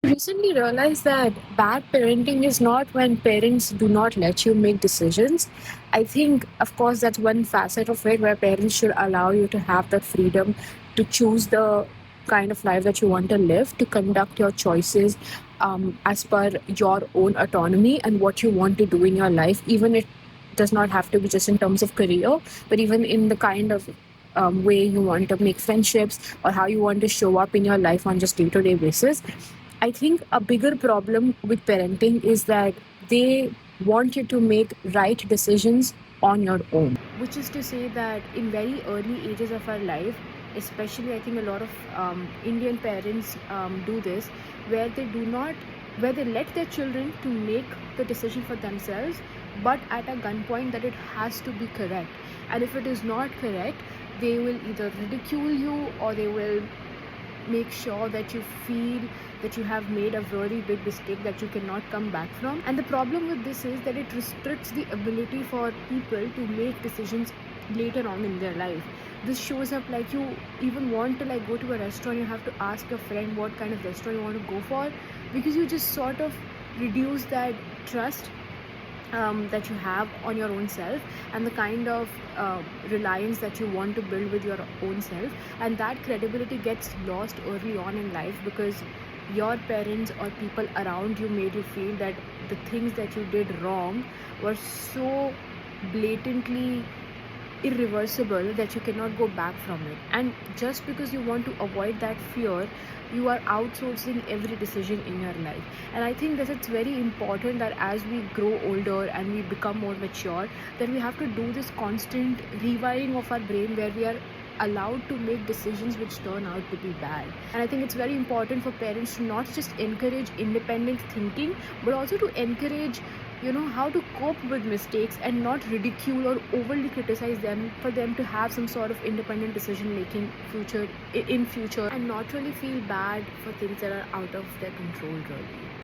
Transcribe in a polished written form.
Recently realized that bad parenting is not when parents do not let you make decisions. I think, of course, that's one facet of it where parents should allow you to have that freedom to choose the kind of life that you want to live, to conduct your choices as per your own autonomy and what you want to do in your life, even it does not have to be just in terms of career, but even in the kind of way you want to make friendships or how you want to show up in your life on just day-to-day basis. I think a bigger problem with parenting is that they want you to make right decisions on your own. Which is to say that in very early ages of our life, especially I think a lot of Indian parents do this, where they do not, where they let their children to make the decision for themselves, but at a gunpoint that it has to be correct. And if it is not correct, they will either ridicule you or they will make sure that you feel that you have made a very big mistake that you cannot come back from. And the problem with this is that it restricts the ability for people to make decisions later on in their life. This shows up like you even want to like go to a restaurant, you have to ask your friend what kind of restaurant you want to go for, because you just sort of reduce that trust that you have on your own self and the kind of reliance that you want to build with your own self, and that credibility gets lost early on in life because your parents or people around you made you feel that the things that you did wrong were so blatantly irreversible that you cannot go back from it. And just because you want to avoid that fear, you are outsourcing every decision in your life. And I think that it's very important that as we grow older and we become more mature, that we have to do this constant rewiring of our brain where we are allowed to make decisions which turn out to be bad. And I think it's very important for parents to not just encourage independent thinking, but also to encourage how to cope with mistakes and not ridicule or overly criticize them, for them to have some sort of independent decision making future in future and not really feel bad for things that are out of their control really.